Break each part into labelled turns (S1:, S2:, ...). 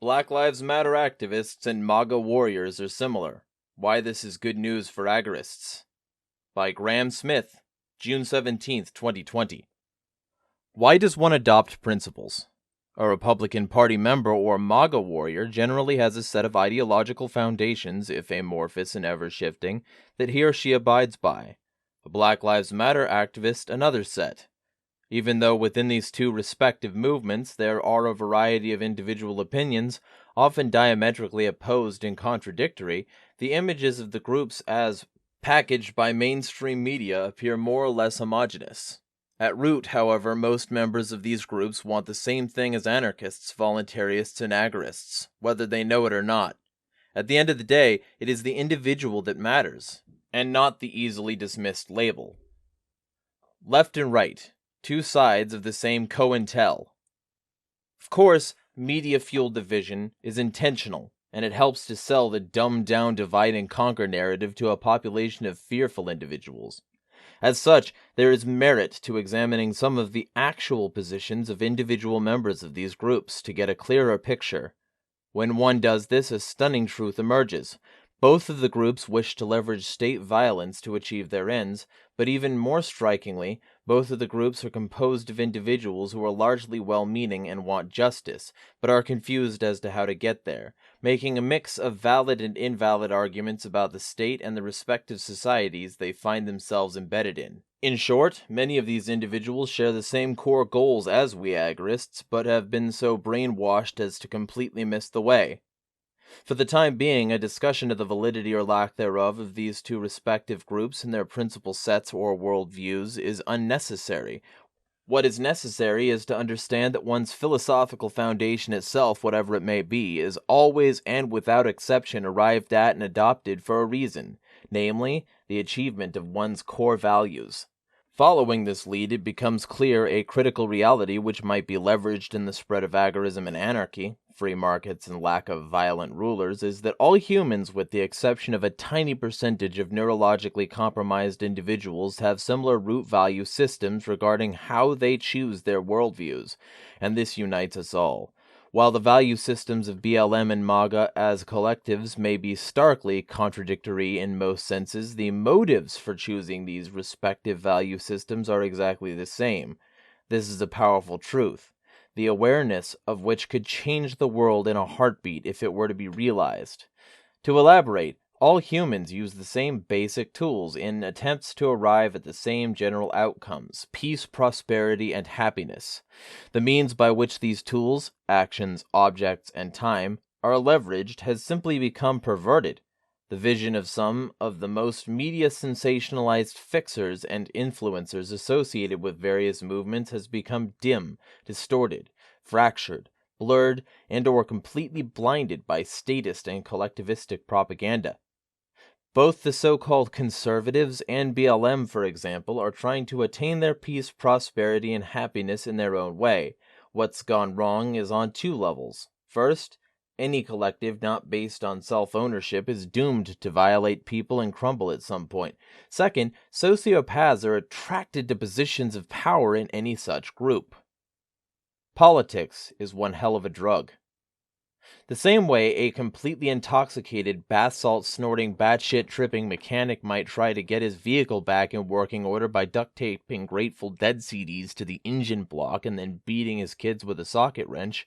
S1: Black Lives Matter activists and MAGA warriors are similar. Why this is good news for Agorists. By Graham Smith, June 17th, 2020. Why does one adopt principles? A Republican Party member or MAGA warrior generally has a set of ideological foundations, if amorphous and ever-shifting, that he or she abides by. A Black Lives Matter activist another set. Even though within these two respective movements there are a variety of individual opinions, often diametrically opposed and contradictory, the images of the groups as packaged by mainstream media appear more or less homogeneous. At root, however, most members of these groups want the same thing as anarchists, voluntarists, and agorists, whether they know it or not. At the end of the day, it is the individual that matters, and not the easily dismissed label. Left and right. Two sides of the same COINTEL. Of course, media-fueled division is intentional, and it helps to sell the dumbed-down divide-and-conquer narrative to a population of fearful individuals. As such, there is merit to examining some of the actual positions of individual members of these groups to get a clearer picture. When one does this, a stunning truth emerges. Both of the groups wish to leverage state violence to achieve their ends, but even more strikingly, both of the groups are composed of individuals who are largely well-meaning and want justice, but are confused as to how to get there, making a mix of valid and invalid arguments about the state and the respective societies they find themselves embedded in. In short, many of these individuals share the same core goals as we agorists, but have been so brainwashed as to completely miss the way. For the time being, a discussion of the validity or lack thereof of these two respective groups and their principal sets or worldviews is unnecessary. What is necessary is to understand that one's philosophical foundation itself, whatever it may be, is always and without exception arrived at and adopted for a reason, namely, the achievement of one's core values. Following this lead, it becomes clear a critical reality which might be leveraged in the spread of agorism and anarchy, free markets and lack of violent rulers, is that all humans, with the exception of a tiny percentage of neurologically compromised individuals, have similar root value systems regarding how they choose their worldviews, and this unites us all. While the value systems of BLM and MAGA as collectives may be starkly contradictory in most senses, the motives for choosing these respective value systems are exactly the same. This is a powerful truth, the awareness of which could change the world in a heartbeat if it were to be realized. To elaborate, all humans use the same basic tools in attempts to arrive at the same general outcomes: peace, prosperity, and happiness. The means by which these tools, actions, objects, and time are leveraged has simply become perverted. The vision of some of the most media-sensationalized fixers and influencers associated with various movements has become dim, distorted, fractured, blurred, and or completely blinded by statist and collectivistic propaganda. Both the so-called conservatives and BLM, for example, are trying to attain their peace, prosperity, and happiness in their own way. What's gone wrong is on two levels. First, any collective not based on self-ownership is doomed to violate people and crumble at some point. Second, sociopaths are attracted to positions of power in any such group. Politics is one hell of a drug. The same way a completely intoxicated, bath salt snorting, batshit tripping mechanic might try to get his vehicle back in working order by duct taping Grateful Dead CDs to the engine block and then beating his kids with a socket wrench,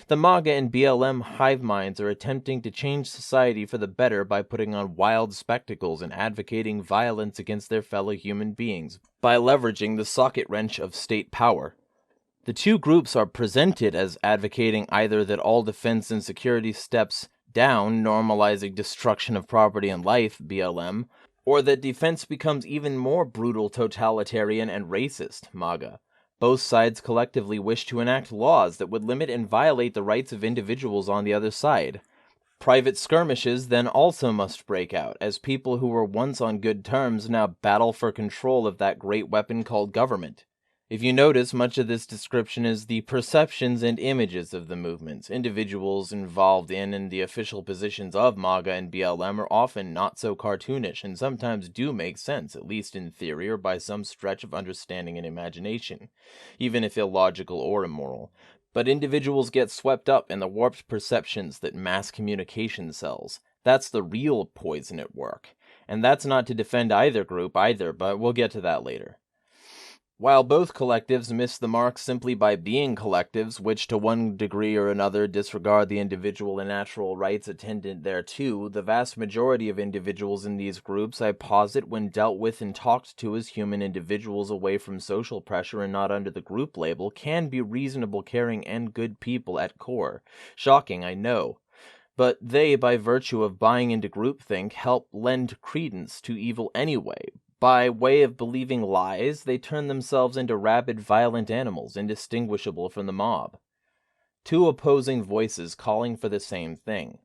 S1: the MAGA and BLM hive minds are attempting to change society for the better by putting on wild spectacles and advocating violence against their fellow human beings by leveraging the socket wrench of state power. The two groups are presented as advocating either that all defense and security steps down, normalizing destruction of property and life, BLM, or that defense becomes even more brutal, totalitarian, and racist, MAGA. Both sides collectively wish to enact laws that would limit and violate the rights of individuals on the other side. Private skirmishes then also must break out, as people who were once on good terms now battle for control of that great weapon called government. If you notice, much of this description is the perceptions and images of the movements. Individuals involved in and the official positions of MAGA and BLM are often not so cartoonish and sometimes do make sense, at least in theory or by some stretch of understanding and imagination, even if illogical or immoral. But individuals get swept up in the warped perceptions that mass communication sells. That's the real poison at work. And that's not to defend either group either, but we'll get to that later. While both collectives miss the mark simply by being collectives, which to one degree or another disregard the individual and natural rights attendant thereto, the vast majority of individuals in these groups, I posit, when dealt with and talked to as human individuals away from social pressure and not under the group label, can be reasonable, caring, and good people at core. Shocking, I know. But they, by virtue of buying into groupthink, help lend credence to evil anyway. By way of believing lies, they turn themselves into rabid, violent animals, indistinguishable from the mob. Two opposing voices calling for the same thing.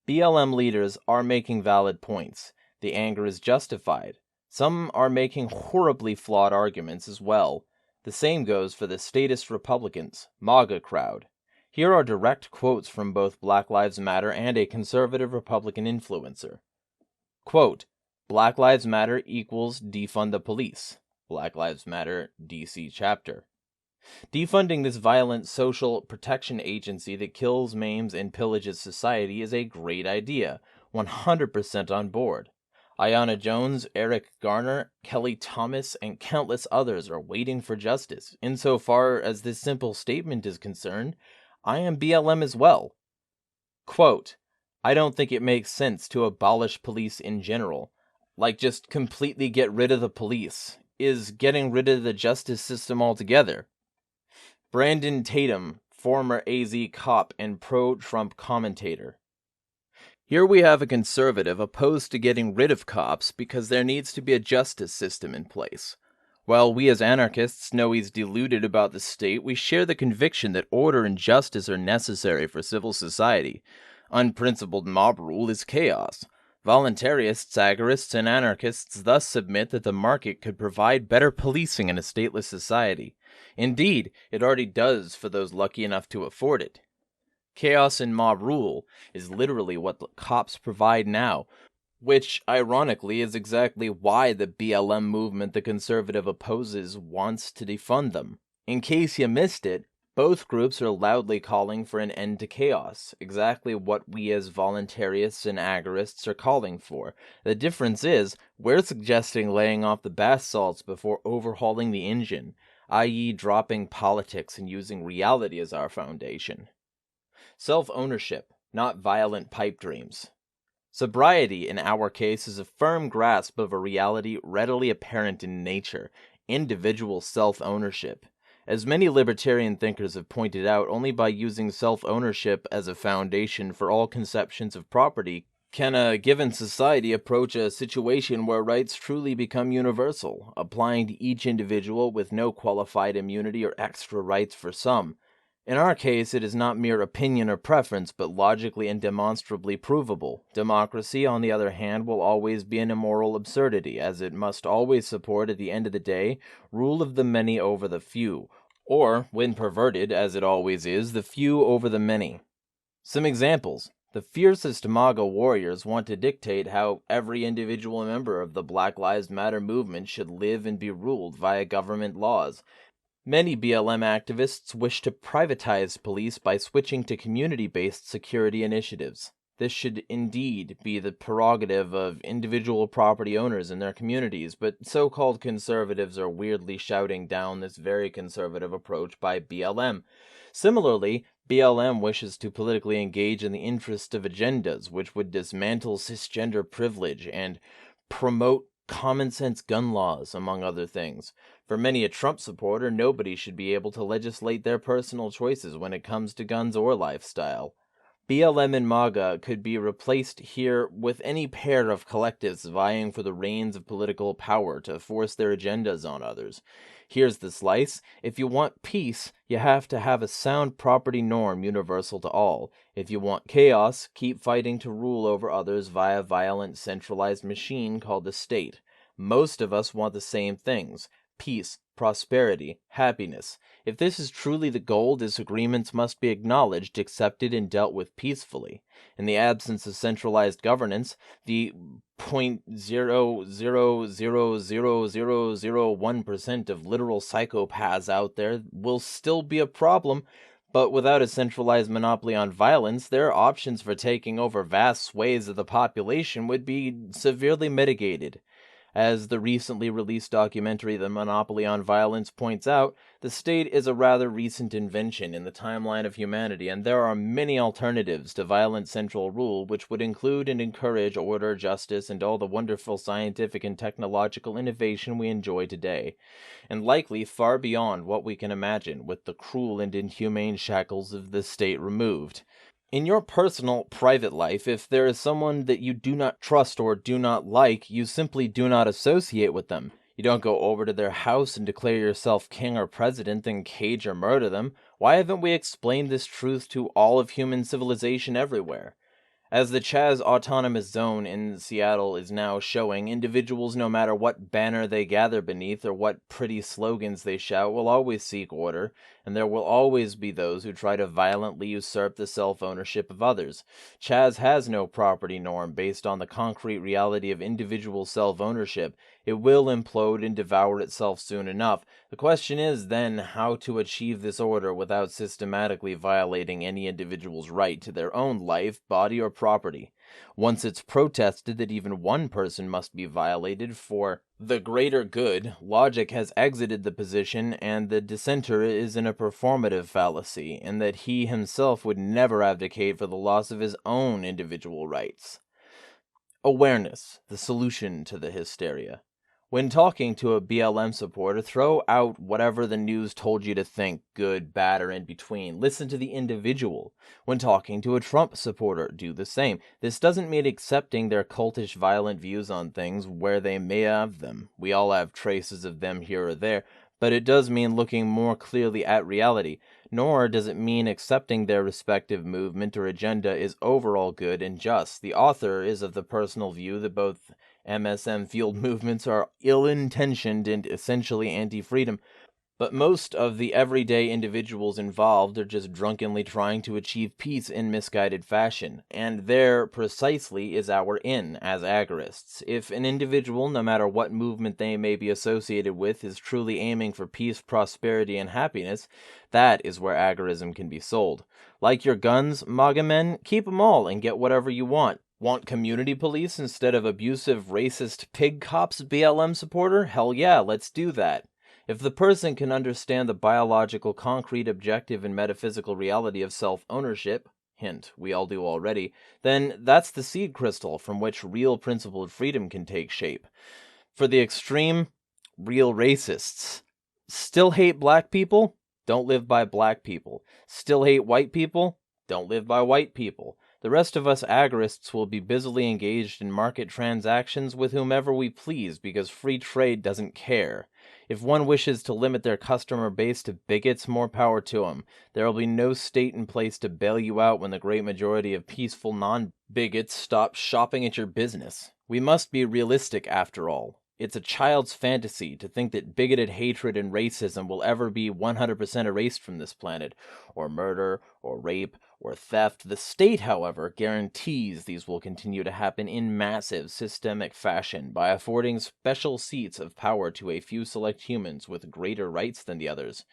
S1: BLM leaders are making valid points. The anger is justified. Some are making horribly flawed arguments as well. The same goes for the statist Republicans, MAGA crowd. Here are direct quotes from both Black Lives Matter and a conservative Republican influencer. Quote, Black Lives Matter equals defund the police. Black Lives Matter, DC chapter. Defunding this violent social protection agency that kills, maims, and pillages society is a great idea. 100% on board. Ayanna Jones, Eric Garner, Kelly Thomas, and countless others are waiting for justice. Insofar as this simple statement is concerned, I am BLM as well. Quote, I don't think it makes sense to abolish police in general. Like just completely get rid of the police. Is getting rid of the justice system altogether. Brandon Tatum, former AZ cop and pro-Trump commentator. Here we have a conservative opposed to getting rid of cops because there needs to be a justice system in place. While we as anarchists know he's deluded about the state, we share the conviction that order and justice are necessary for civil society. Unprincipled mob rule is chaos. Voluntarists, agorists, and anarchists thus submit that the market could provide better policing in a stateless society. Indeed, it already does for those lucky enough to afford it. Chaos and mob rule is literally what the cops provide now, which, ironically, is exactly why the BLM movement the conservative opposes wants to defund them. In case you missed it, both groups are loudly calling for an end to chaos, exactly what we as voluntarists and agorists are calling for. The difference is, we're suggesting laying off the bath salts before overhauling the engine, i.e. dropping politics and using reality as our foundation. Self-ownership, not violent pipe dreams. Sobriety, in our case, is a firm grasp of a reality readily apparent in nature, individual self-ownership. As many libertarian thinkers have pointed out, only by using self-ownership as a foundation for all conceptions of property can a given society approach a situation where rights truly become universal, applying to each individual with no qualified immunity or extra rights for some. In our case, it is not mere opinion or preference, but logically and demonstrably provable. Democracy, on the other hand, will always be an immoral absurdity, as it must always support, at the end of the day, rule of the many over the few, or, when perverted, as it always is, the few over the many. Some examples. The fiercest MAGA warriors want to dictate how every individual member of the Black Lives Matter movement should live and be ruled via government laws. Many BLM activists wish to privatize police by switching to community-based security initiatives. This should indeed be the prerogative of individual property owners in their communities, but so-called conservatives are weirdly shouting down this very conservative approach by BLM. Similarly, BLM wishes to politically engage in the interest of agendas which would dismantle cisgender privilege and promote common-sense gun laws, among other things. For many a Trump supporter, nobody should be able to legislate their personal choices when it comes to guns or lifestyle. BLM and MAGA could be replaced here with any pair of collectives vying for the reins of political power to force their agendas on others. Here's the slice. If you want peace, you have to have a sound property norm universal to all. If you want chaos, keep fighting to rule over others via a violent centralized machine called the state. Most of us want the same things: peace, prosperity, happiness. If this is truly the goal, disagreements must be acknowledged, accepted, and dealt with peacefully. In the absence of centralized governance, the 0.0000001% of literal psychopaths out there will still be a problem, But without a centralized monopoly on violence, their options for taking over vast swathes of the population would be severely mitigated. As the recently released documentary The Monopoly on Violence points out, the state is a rather recent invention in the timeline of humanity, and there are many alternatives to violent central rule which would include and encourage order, justice, and all the wonderful scientific and technological innovation we enjoy today, and likely far beyond what we can imagine with the cruel and inhumane shackles of the state removed. In your personal, private life, if there is someone that you do not trust or do not like, you simply do not associate with them. You don't go over to their house and declare yourself king or president, then cage or murder them. Why haven't we explained this truth to all of human civilization everywhere? As the Chaz Autonomous Zone in Seattle is now showing, individuals, no matter what banner they gather beneath or what pretty slogans they shout, will always seek order, and there will always be those who try to violently usurp the self-ownership of others. Chaz has no property norm based on the concrete reality of individual self-ownership. It will implode and devour itself soon enough. The question is, then, how to achieve this order without systematically violating any individual's right to their own life, body, or property. Once it's protested that even one person must be violated for the greater good, logic has exited the position, and the dissenter is in a performative fallacy, in that he himself would never abdicate for the loss of his own individual rights. Awareness, the solution to the hysteria. When talking to a BLM supporter, throw out whatever the news told you to think, good, bad, or in between. Listen to the individual. When talking to a Trump supporter, do the same. This doesn't mean accepting their cultish, violent views on things where they may have them. We all have traces of them here or there, but it does mean looking more clearly at reality. Nor does it mean accepting their respective movement or agenda is overall good and just. The author is of the personal view that both MSM-fueled movements are ill-intentioned and essentially anti-freedom, but most of the everyday individuals involved are just drunkenly trying to achieve peace in misguided fashion, and there precisely is our in as agorists. If an individual, no matter what movement they may be associated with, is truly aiming for peace, prosperity, and happiness, that is where agorism can be sold. Like your guns, MAGA men, keep them all and get whatever you want. Want community police instead of abusive, racist pig cops, BLM supporter? Hell yeah, let's do that. If the person can understand the biological, concrete, objective, and metaphysical reality of self-ownership, hint, we all do already, then that's the seed crystal from which real principled freedom can take shape. For the extreme, real racists. Still hate black people? Don't live by black people. Still hate white people? Don't live by white people. The rest of us agorists will be busily engaged in market transactions with whomever we please because free trade doesn't care. If one wishes to limit their customer base to bigots, more power to them. There will be no state in place to bail you out when the great majority of peaceful non-bigots stop shopping at your business. We must be realistic after all. It's a child's fantasy to think that bigoted hatred and racism will ever be 100% erased from this planet, or murder, or rape, or theft. The state, however, guarantees these will continue to happen in massive, systemic fashion by affording special seats of power to a few select humans with greater rights than the others.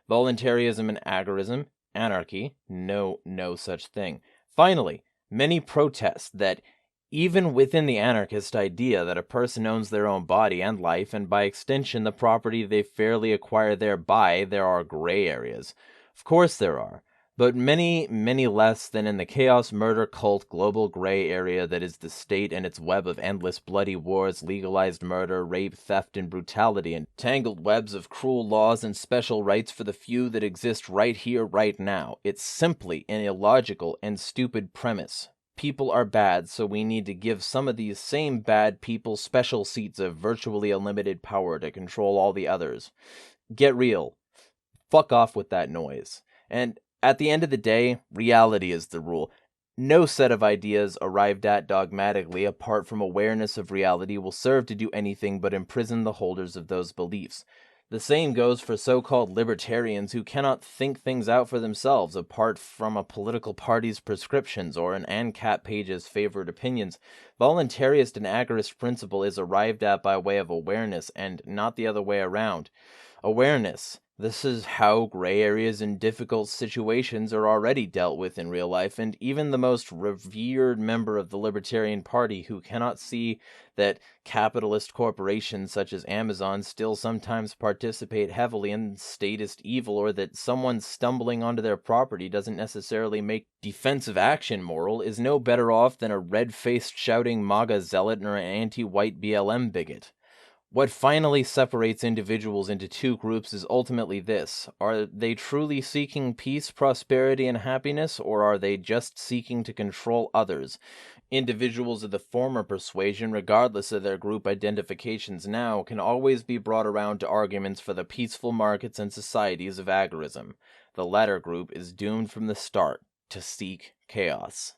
S1: Voluntarism and agorism, anarchy, no such thing. Finally, many protest that even within the anarchist idea that a person owns their own body and life, and by extension the property they fairly acquire thereby, there are gray areas. Of course there are, but many less than in the chaos, murder, cult, global gray area that is the state and its web of endless bloody wars, legalized murder, rape, theft, and brutality, and tangled webs of cruel laws and special rights for the few that exist right here, right now. It's simply an illogical and stupid premise. People are bad, so we need to give some of these same bad people special seats of virtually unlimited power to control all the others. Get real. Fuck off with that noise. And at the end of the day, reality is the rule. No set of ideas arrived at dogmatically apart from awareness of reality will serve to do anything but imprison the holders of those beliefs. The same goes for so-called libertarians who cannot think things out for themselves apart from a political party's prescriptions or an ANCAP page's favored opinions. Voluntarist and agorist principle is arrived at by way of awareness and not the other way around. Awareness This is how gray areas and difficult situations are already dealt with in real life, and even the most revered member of the Libertarian Party who cannot see that capitalist corporations such as Amazon still sometimes participate heavily in statist evil, or that someone stumbling onto their property doesn't necessarily make defensive action moral, is no better off than a red-faced shouting MAGA zealot or an anti-white BLM bigot. What finally separates individuals into two groups is ultimately this: are they truly seeking peace, prosperity, and happiness, or are they just seeking to control others? Individuals of the former persuasion, regardless of their group identifications now, can always be brought around to arguments for the peaceful markets and societies of agorism. The latter group is doomed from the start to seek chaos.